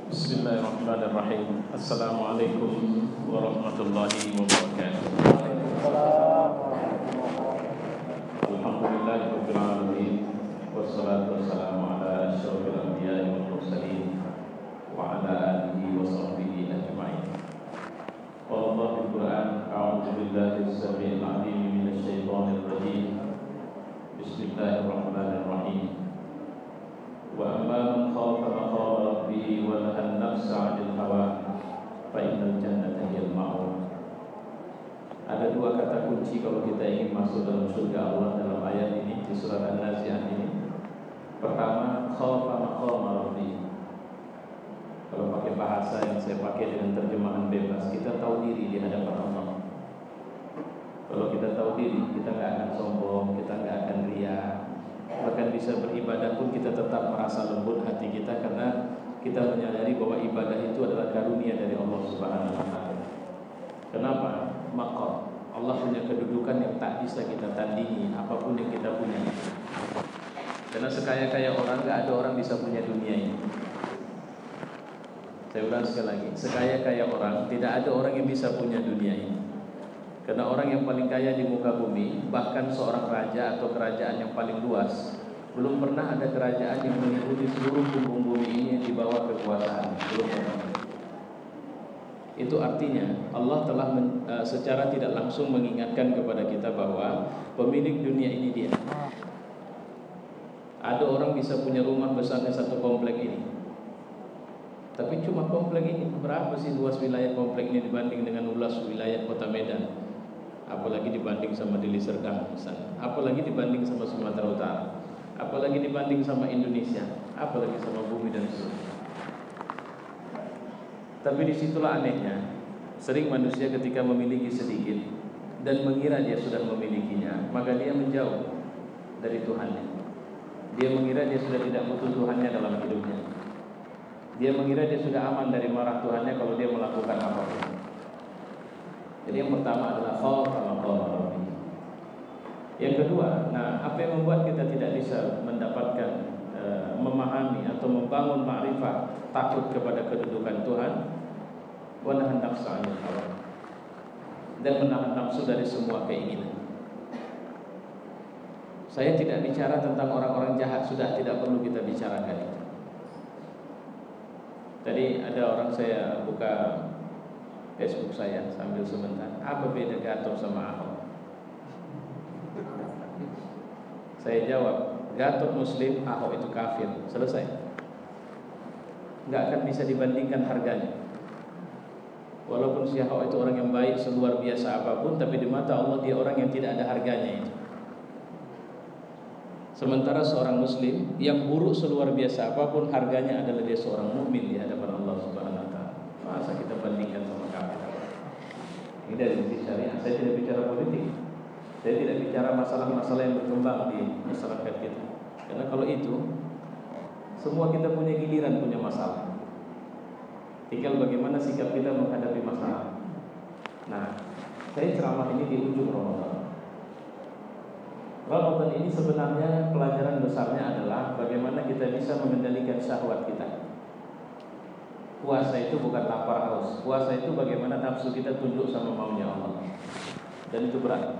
Bismillahirrahmanirrahim. Assalamualaikum warahmatullahi wabarakatuh. Alhamdulillahirabbil alamin wassalatu wassalamu ala asyrofil anbiya'i wal mursalin wa ala alihi wa sahbihi ajma'in. Qala fil Qur'an a'udzu billahi as-sami'il 'alim minasy syaithanir rajim. Bismillahirrahmanirrahim. Wa amma man khafa maqama rabbih wa nahan nafsa 'anil hawa fa innal jannata hiyal ma'wa. Ada dua kata kunci kalau kita ingin masuk dalam surga Allah dalam ayat ini di surat An-Nazi'at ini. Pertama, khafa maqama rabbih. Kalau pakai bahasa yang saya pakai dengan terjemahan bebas, kita tahu diri di hadapan Allah. Kalau kita tahu diri, kita nggak akan sombong, kita nggak akan riya. Bahkan bisa beribadah pun kita tetap merasa lembut hati kita, karena kita menyadari bahwa ibadah itu adalah karunia dari Allah Subhanahu wa taala. Kenapa? Maka Allah punya kedudukan yang tak bisa kita tandingi apapun yang kita punya. Karena sekaya-kaya orang, gak ada orang bisa punya dunia ini. Saya ulang sekali lagi, sekaya-kaya orang, tidak ada orang yang bisa punya dunia ini. Karena orang yang paling kaya di muka bumi, bahkan seorang raja atau kerajaan yang paling luas, belum pernah ada kerajaan yang meliputi seluruh punggung bumi ini yang dibawa kekuasaan. Belum pernah. Itu artinya Allah telah secara tidak langsung mengingatkan kepada kita bahwa pemilik dunia ini dia. Ada orang bisa punya rumah besarnya satu komplek ini, tapi cuma komplek ini. Berapa sih luas wilayah komplek ini dibanding dengan luas wilayah kota Medan? Apalagi dibanding sama Deli Serdang misalnya, apalagi dibanding sama Sumatera Utara, apalagi dibanding sama Indonesia, apalagi sama bumi dan seluruhnya. Tapi disitulah anehnya, sering manusia ketika memiliki sedikit dan mengira dia sudah memilikinya, maka dia menjauh dari Tuhannya. Dia mengira dia sudah tidak butuh Tuhannya dalam hidupnya. Dia mengira dia sudah aman dari marah Tuhannya kalau dia melakukan apapun. Jadi yang pertama adalah khauf maqama rabbih. Yang kedua, apa yang membuat kita tidak bisa mendapatkan memahami atau membangun ma'rifat takut kepada kedudukan Tuhan? Wa nahan nafsa 'anil hawa. Dan menahan nafsu dari semua keinginan. Saya tidak bicara tentang orang-orang jahat, sudah tidak perlu kita bicarakan itu. Tadi ada orang, saya buka Facebook saya sambil sebentar. Apa beda Gatot sama Ahok? Saya jawab, Gatot Muslim, Ahok itu kafir. Selesai. Nggak akan bisa dibandingkan harganya. Walaupun si Ahok itu orang yang baik seluar biasa apapun, tapi di mata Allah dia orang yang tidak ada harganya itu. Sementara seorang Muslim yang buruk seluar biasa apapun, harganya adalah dia seorang mukmin di hadapan Allah Subhanahu wa taala. Masa kita bandingkan sama kafir? Ini dari sisi syariah. Saya tidak bicara politik. Saya tidak bicara masalah-masalah yang berkembang di masyarakat kita. Karena kalau itu, semua kita punya giliran punya masalah. Tinggal bagaimana sikap kita menghadapi masalah. Nah, saya ceramah ini di ujung Ramadan. Ramadan ini sebenarnya pelajaran besarnya adalah bagaimana kita bisa mengendalikan syahwat kita. Puasa itu bukan lapar haus. Puasa itu bagaimana nafsu kita tunduk sama maunya Allah. Dan itu berat.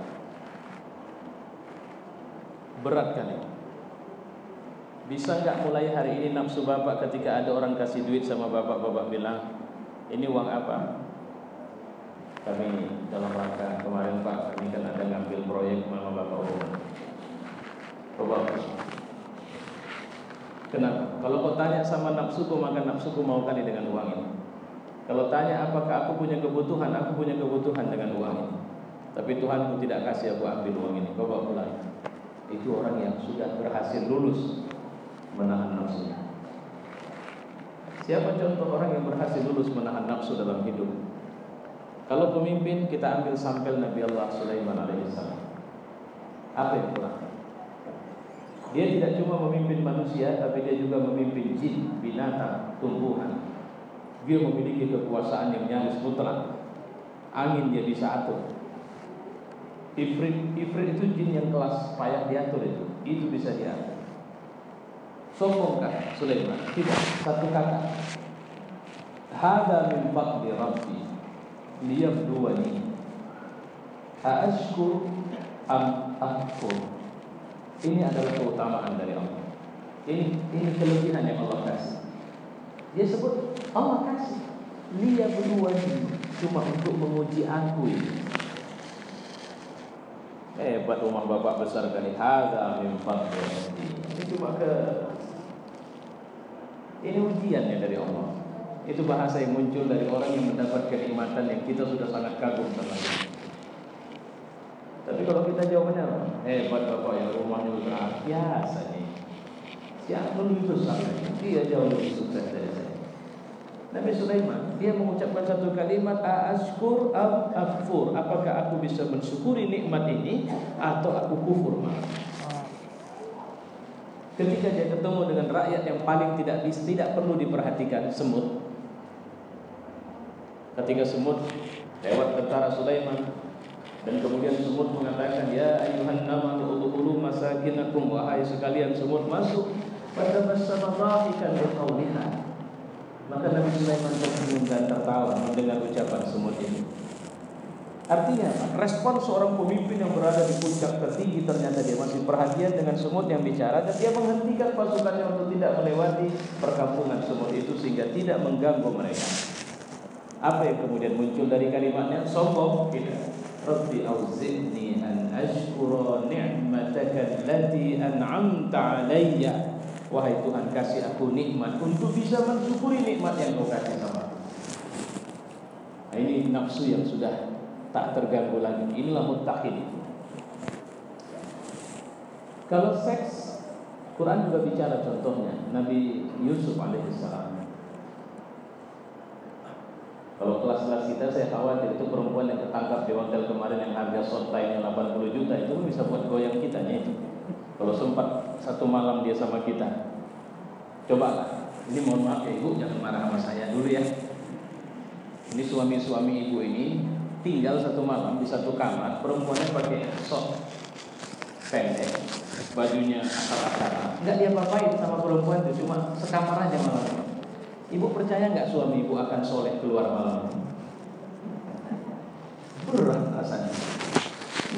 Berat kali. Bisa nggak mulai hari ini nafsu bapak ketika ada orang kasih duit sama bapak bilang, ini uang apa? Kami dalam rangka kemarin Pak, kami kan ada ngambil proyek mama bapak umum. Coba. Kenapa? Kalau kau tanya sama nafsuku, maka nafsuku mau kali dengan uang ini. Kalau tanya apakah aku punya kebutuhan dengan uang ini. Tapi Tuhanku tidak kasih aku ambil uang ini. Kau bawa pulang. Itu orang yang sudah berhasil lulus menahan nafsunya. Siapa contoh orang yang berhasil lulus menahan nafsu dalam hidup? Kalau pemimpin, kita ambil sampel Nabi Allah Sulaiman alaihissalam. Apa yang kurang? Dia tidak cuma memimpin manusia, tapi dia juga memimpin jin, binatang, tumbuhan. Dia memiliki kekuasaan yang nyaris mutlak. Angin dia bisa atur. Ifrit itu jin yang kelas payah diatur itu bisa diatur. Sombongkah Sulaiman? Tidak, satu kata. Hada min fadli Rabbi liyabluwani aashkur am akfur. Ini adalah keutamaan dari Allah. Ini kelebihan yang Allah kasih. Dia sebut Allah kasih liyabluwani, cuma untuk menguji aku ini. Hebat rumah bapak besar kali. Hada min fadli Rabbi. Ini cuma ini ujiannya dari Allah. Itu bahasa yang muncul dari orang yang mendapat kenikmatan yang kita sudah sangat kagum terhadap. Tapi kalau kita jawabannya hebat bapak ya, rumahnya besar, biasa nih. Siapa lebih besar? Dia jauh lebih sukses dari saya. Nabi Sulaiman, dia mengucapkan satu kalimat, aashkur am akfur. Apakah aku bisa mensyukuri nikmat ini atau aku kufur? Ketika dia ketemu dengan rakyat yang paling tidak perlu diperhatikan, semut. Ketika semut lewat tentara Sulaiman, dan kemudian semut mengatakan, ya ayuhan namanu udkhulu masakinakum, wahai sekalian semut masuk. Fatabassama dhahikan biqauliha. Maka Nabi Sulaiman tersenyum dan tertawa mendengar ucapan semut ini. Artinya respon seorang pemimpin yang berada di puncak tertinggi, ternyata dia masih perhatian dengan semut yang bicara, dan dia menghentikan pasukannya untuk tidak melewati perkampungan semut itu sehingga tidak mengganggu mereka. Apa yang kemudian muncul dari kalimatnya? Sombong tidak. Rabbi auzi'ni an ashkura ni'mataka allati an'amta alayya. Wahai Tuhan, kasih aku nikmat untuk bisa mensyukuri nikmat yang Kau kasih sama aku. Nah, ini nafsu yang sudah tak terganggu lagi. Inilah muttaqin. Kalau seks, Quran juga bicara contohnya. Nabi Yusuf alaihissalam. Kalau kelas-kelas kita, saya khawatir itu perempuan yang ketangkap di hotel kemarin yang harga sontainya 80 juta itu bisa buat goyang kitanya itu. Kalau sempat satu malam dia sama kita. Cobalah. Ini mohon maaf ya ibu, jangan marah sama saya dulu ya. Ini suami-suami ibu ini tinggal satu malam di satu kamar, perempuannya pakai sok pendek, bajunya akal-akalan. Enggak dia apa-apain sama perempuan itu, cuma sekamar aja malam. Ibu percaya nggak suami ibu akan soleh keluar malam? Berat rasanya.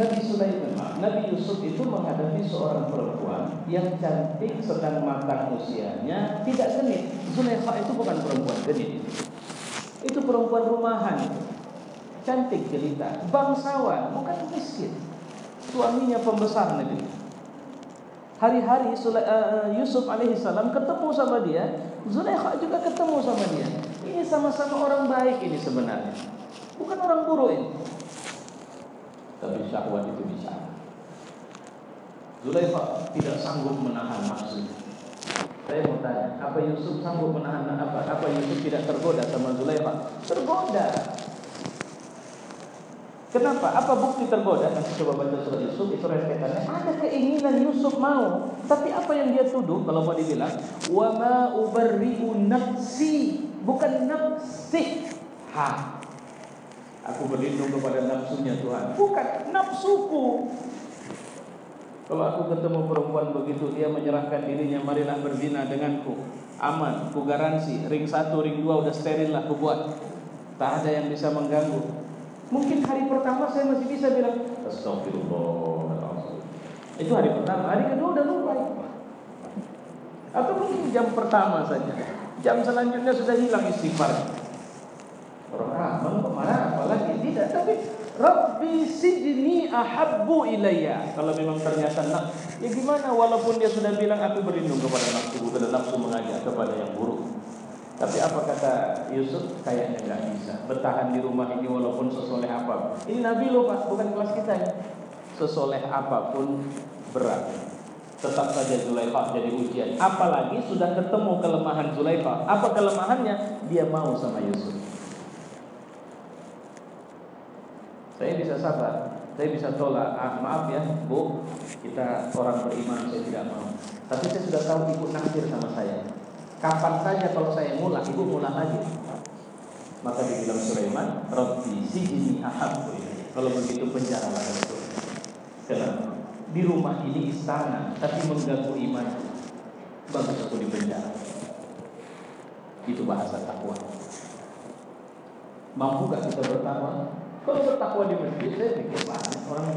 Nabi Yusuf itu menghadapi seorang perempuan yang cantik, sedang matang usianya, tidak genit. Zulaikha itu bukan perempuan genit. Itu perempuan rumahan, cantik jelita, bangsawan, bukan miskin. Suaminya pembesar negeri. Hari-hari Yusuf alaihissalam ketemu sama dia, Zulaikha juga ketemu sama dia. Ini sama-sama orang baik ini sebenarnya, bukan orang buruk ini. Tapi syahwat itu bisa. Zulaikha tidak sanggup menahan nafsu. Saya mau tanya, apa Yusuf sanggup menahan apa? Apa Yusuf tidak tergoda sama Zulaikha? Tergoda. Kenapa? Apa bukti tergoda? Nanti coba baca surat Yusuf, itu rentetannya. Ada keinginan Yusuf mau, tapi apa yang dia tuduh? Kalau mau dibilang, wa ma ubarri'u nafsi, bukan nafsi. Aku berlindung kepada nafsunya Tuhan, bukan nafsuku. Kalau aku ketemu perempuan begitu, dia menyerahkan dirinya, marilah berzina denganku, aman, ku garansi, ring 1, ring 2 udah steril lah ku buat, tak ada yang bisa mengganggu. Mungkin hari pertama saya masih bisa bilang astagfirullah, itu hari pertama. Hari kedua udah lupa. Atau mungkin jam pertama saja, jam selanjutnya sudah hilang istighfar. Orang aman kemana apalagi tidak. Tapi Rabbi sijni ahabbu ilayya. Kalau memang ternyata ya gimana, walaupun dia sudah bilang aku berlindung kepada nafsu, karena nafsu mengajak kepada yang buruk. Tapi apa kata Yusuf? Kayaknya nggak bisa bertahan di rumah ini walaupun sesoleh apa. Ini Nabi loh Pak, bukan kelas kita ya. Sesoleh apapun berat, tetap saja Zulaikha jadi ujian. Apalagi sudah ketemu kelemahan Zulaikha. Apa kelemahannya? Dia mau sama Yusuf. Saya bisa sabar, saya bisa tolak. Maaf ya Bu, kita orang beriman, saya tidak mau. Tapi saya sudah tahu ibu naksir sama saya. Kapan saja kalau saya mulai, ibu mulai lagi. Maka dibilang Sulaiman, Rabbi sijni ahabbu ilayya. Kalau begitu penjara lagi. Kenapa? Di rumah ini istana, tapi mengganggu iman. Bagus aku di penjara. Itu bahasa takwa. Mampu gak kita bertakwa? Kalau bertakwa di masjid, saya pikir banyak orang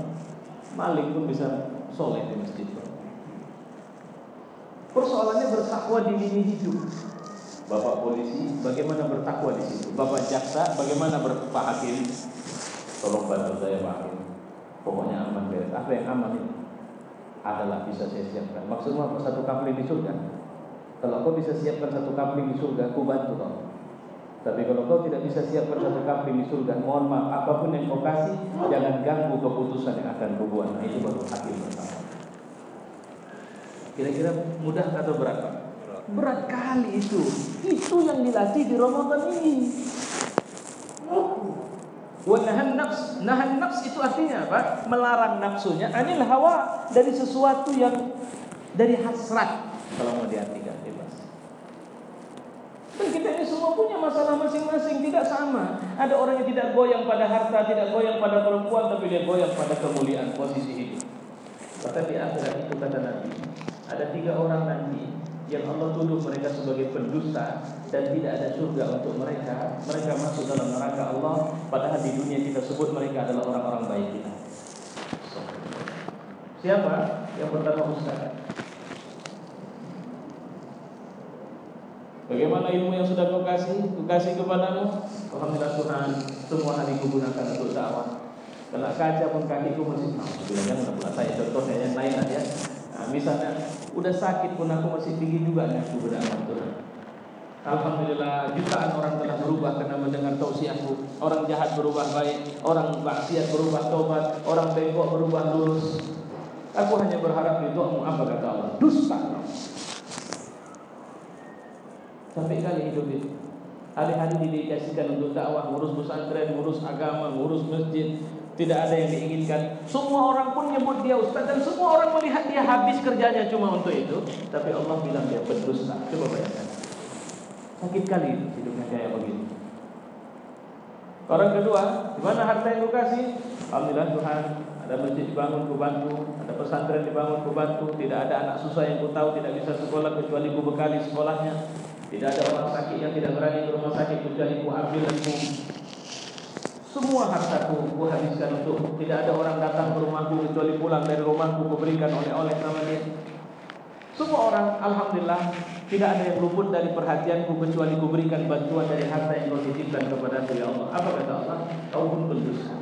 maling pun bisa soleh di masjid. Persoalannya bertakwa di lini hidup. Bapak polisi, bagaimana bertakwa di situ? Bapak jaksa, bagaimana Pak Hakim? Tolong bantu saya Pak Hakim. Pokoknya aman beres. Apa yang aman ini? Adalah bisa saya siapkan. Maksudnya apa? Satu kapling di surga. Kalau kau bisa siapkan satu kapling di surga, aku bantu kau. Tapi kalau kau tidak bisa siapkan satu kapling di surga, mohon maaf, apapun yang kau kasih, jangan ganggu keputusan yang akan kau buat. Nah, itu baru hakim bertakwa. Kira-kira mudah atau berat Pak? Berat kali itu. Itu yang dilatih di Ramadan ini. Wa nahan nafs itu artinya apa? Melarang nafsunya anil hawa, dari sesuatu yang dari hasrat. Kalau mau diartikan bebas. Dan kita ini semua punya masalah masing-masing, tidak sama. Ada orang yang tidak goyang pada harta, tidak goyang pada perempuan, tapi dia goyang pada kemuliaan posisi hidup. Bahkan di akhirat itu kata Nabi, ada 3 orang nanti yang Allah tuduh mereka sebagai pendusta dan tidak ada surga untuk mereka. Mereka masuk dalam neraka Allah, padahal di dunia kita sebut mereka adalah orang-orang baik kita. Siapa? Yang pertama Ustaz. Bagaimana ilmu yang sudah kau kasih kepadamu? Alhamdulillah Tuhan, semua hari gunakan untuk dakwah. Kena kaca pun kakiku masih bilangnya udah saya contohnya yang lain ya. Nah, misalnya udah sakit pun aku masih tinggi juga nih aku berdakwah Tuhan. Alhamdulillah jutaan orang telah berubah karena mendengar tausiahku. Orang jahat berubah baik, orang maksiat berubah tobat, orang bengkok berubah lurus. Aku hanya berharap ridhomu. Apa kata Allah? Dusta. Sampai kali hidup itu hari-hari didedikasikan untuk dakwah, ngurus pesantren, ngurus agama, ngurus masjid. Tidak ada yang diinginkan. Semua orang pun nyebut dia ustaz, dan semua orang melihat dia habis kerjanya cuma untuk itu. Tapi Allah bilang dia pendusta. Coba bayangkan. Sakit kali hidupnya kayak begini. Orang kedua, di mana harta yang kau kasih? Alhamdulillah Tuhan, ada masjid dibangun ku bantu, ada pesantren dibangun ku bantu. Tidak ada anak susah yang ku tahu tidak bisa sekolah kecuali ku bekali sekolahnya. Tidak ada orang sakit yang tidak berani ke rumah sakit kecuali ku ambil dan ku semua hartaku ku habiskan untuk. Tidak ada orang datang ke rumahku kecuali pulang dari rumahku ku berikan oleh-oleh sama dia. Semua orang alhamdulillah tidak ada yang luput dari perhatianku kecuali ku berikan bantuan dari harta yang kau titipkan kepadaku ya Allah. Apa kata Allah? Kau pun pendusta.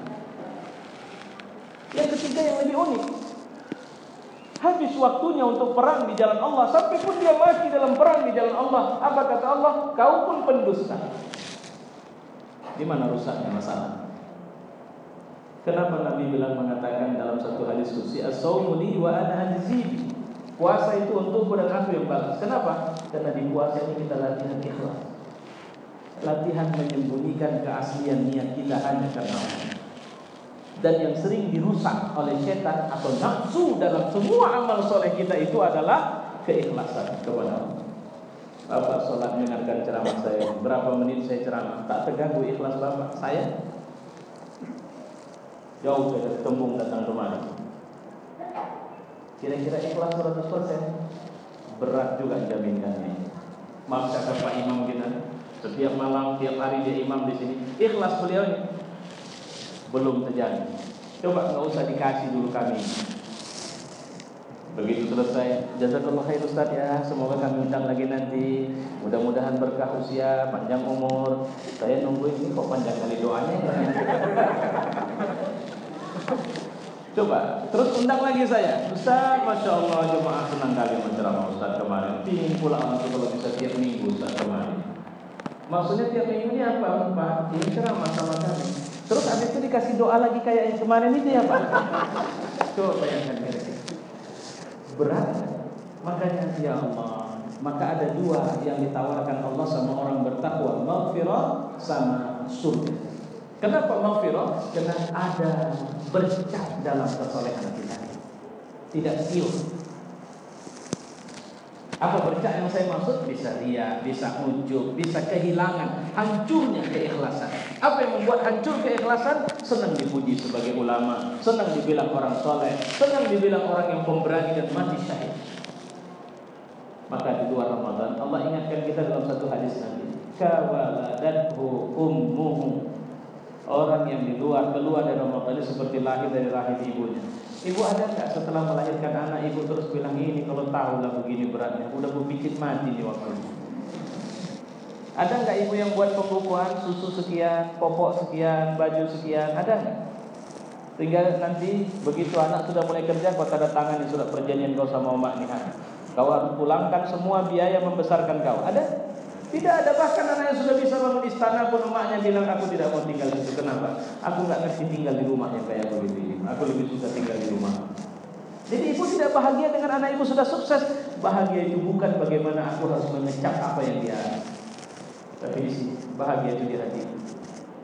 Yang ketiga yang lebih unik, habis waktunya untuk perang di jalan Allah, sampai pun dia mati dalam perang di jalan Allah. Apa kata Allah? Kau pun pendusta. Di mana rusaknya masalah? Kenapa Nabi bilang mengatakan dalam satu hadis qudsi, as-saumu li wa ana ajzi. Puasa itu untukku dan aku yang balas. Kenapa? Karena di puasa ini kita latihan ikhlas. Latihan menyembunyikan keaslian niat kita hanya karena Allah. Dan yang sering dirusak oleh setan atau nafsu dalam semua amal soleh kita itu adalah keikhlasan kepada Allah. Bapak sholat mendengarkan ceramah saya, berapa menit saya ceramah, tak terganggu ikhlas Bapak. Saya jauh dari tembung datang kemari. Kira-kira ikhlas 100%? Berat juga jaminannya. Maaf kata Pak Imam kita, setiap malam, tiap hari dia imam di sini. Ikhlas beliau ini belum terjadi. Coba nggak usah dikasih dulu kami. Begitu selesai, jazakallah khair Ustaz ya, semoga kami undang lagi nanti. Mudah-mudahan berkah usia, panjang umur. Saya nungguin ini kok panjang kali doanya. Coba, terus undang lagi saya. Ustaz, Masya Allah, jemaah senang kali menceramah Ustaz kemarin. Pingin pula itu kalau bisa tiap minggu Ustaz kemarin. Maksudnya tiap minggu ini apa Pak? Ini ceramah sama kami. Terus habis itu dikasih doa lagi kayak yang kemarin itu ya Pak. Coba bayangkan kira-kira. Berat. Makanya ya Allah, maka ada 2 yang ditawarkan Allah sama orang bertakwa, maghfirah sama surga. Kenapa maghfirah? Karena ada berkah dalam kesolehan kita. Tidak siul. Apa berkah yang saya maksud? Bisa riya, bisa ujub, bisa kehilangan, hancurnya keikhlasan. Apa yang membuat hancur keikhlasan? Senang dipuji sebagai ulama, senang dibilang orang soleh, senang dibilang orang yang pemberani dan mati syahid. Maka di luar Ramadan Allah ingatkan kita dalam satu hadis Nabi, kawaladathu ummuhu Orang yang di luar keluar dari Ramadan ini seperti lahir dari rahim ibunya. Ibu ada nggak setelah melahirkan anak ibu terus bilang ini kalau tahu lah begini beratnya, udah berpikir mati di waktu itu. Ada nggak ibu yang buat pembukuan susu sekian, popok sekian, baju sekian, ada nggak? Sehingga nanti begitu anak sudah mulai kerja, kau tanda tangan di surat perjanjian kau sama Mak Nihan. Kau harus pulangkan semua biaya membesarkan kau. Ada? Tidak ada. Bahkan anak yang sudah bisa bangun istana pun emaknya bilang aku tidak mau tinggal di situ. Kenapa? Aku nggak ngerti tinggal di rumah yang kayak begitu. Aku lebih suka tinggal di rumah. Jadi ibu tidak bahagia dengan anak ibu sudah sukses. Bahagia itu bukan bagaimana aku harus mengecap apa yang dia, tapi bahagia itu di hati.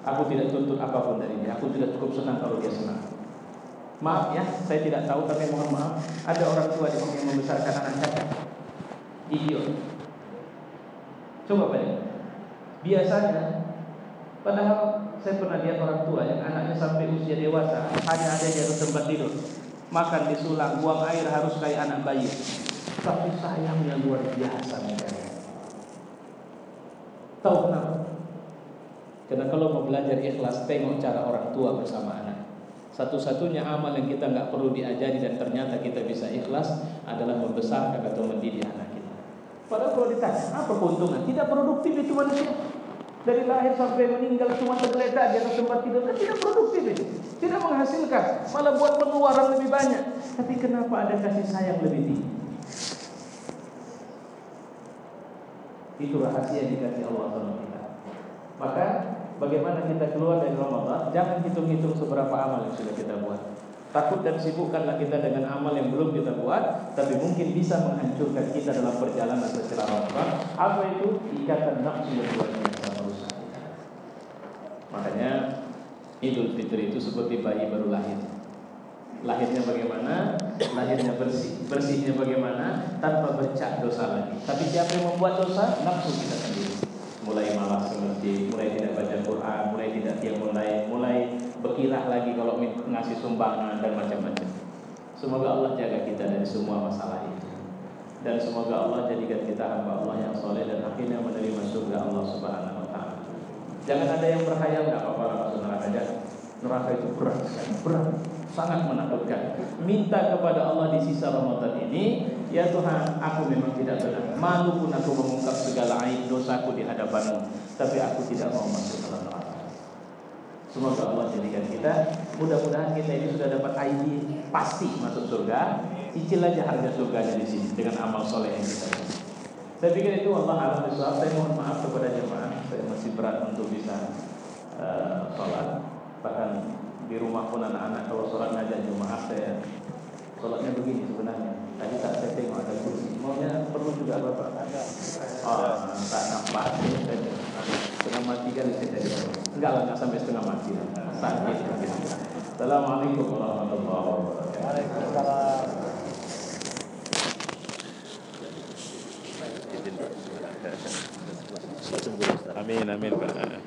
Aku tidak tuntut apapun dari dia. Aku tidak cukup senang kalau dia senang. Maaf ya, saya tidak tahu tapi mohon maaf. Ada orang tua yang membesarkan anak cacat. Idiot. Coba bayangkan. Biasanya, padahal saya pernah lihat orang tua yang anaknya sampai usia dewasa hanya ada di atas tempat tidur, makan disulang, buang air harus kayak anak bayi. Tapi sayangnya luar biasa mereka. Tahu kenapa? Karena kalau mau belajar ikhlas, tengok cara orang tua bersama anak. Satu-satunya amal yang kita nggak perlu diajari dan ternyata kita bisa ikhlas adalah membesarkan atau mendidik anak kita. Padahal kalau ditanya, apa keuntungan? Tidak produktif itu manusia. Dari lahir sampai meninggal cuma tergeletak di atas tempat tidur, tidak produktif itu. Tidak menghasilkan, malah buat pengeluaran lebih banyak. Tapi kenapa ada kasih sayang lebih tinggi? Itu rahasia yang dikasih Allah sama kita. Maka bagaimana kita keluar dari Ramadan? Jangan hitung-hitung seberapa amal yang sudah kita buat. Takut dan sibukkanlah kita dengan amal yang belum kita buat, tapi mungkin bisa menghancurkan kita dalam perjalanan setelah Ramadan. Apa itu? Ikatan nafsu yang luar biasa merusak kita. Makanya Idul Fitri itu seperti bayi baru lahir. Lahirnya bagaimana? Lahirnya bersih. Bersihnya bagaimana? Tanpa bercak dosa lagi. Tapi siapa yang membuat dosa? Nafsu kita sendiri. Mulai malas ke masjid, mulai tidak baca Quran, mulai tidak mulai berkilah lagi kalau ngasih sumbangan dan macam-macam. Semoga Allah jaga kita dari semua masalah itu. Dan semoga Allah jadikan kita hamba Allah yang soleh dan akhirnya menerima surga Allah Subhanahu wa taala. Jangan ada yang berkhayal enggak apa-apa masuk neraka. Neraka itu berat sekali, berat, sangat menakutkan. Minta kepada Allah di sisa Ramadan ini, ya Tuhan, aku memang tidak benar. Malu pun aku mengungkap segala aib dosaku di hadapan-Mu, tapi aku tidak mau masuk dalam neraka. Semoga Allah jadikan kita, mudah-mudahan kita ini sudah dapat ID pasti masuk surga. Cicil aja harga surganya di sini dengan amal soleh yang kita lakukan. Saya pikir itu Allah alam bisawab. Saya mohon maaf kepada jemaah, saya masih berat untuk bisa sholat. Bahkan di rumah pun anak-anak kalau sholat ngajak jemaah, saya sholatnya begini sebenarnya. Tadi tak saya tengok ada kursi. Maunya perlu juga Bapak? Oh, tak nampak. Setengah mati kan saya jadi. Enggak lah, enggak sampai setengah mati. Sakit. Assalamualaikum warahmatullahi wabarakatuh. Waalaikumsalam. Amin, amin Pak.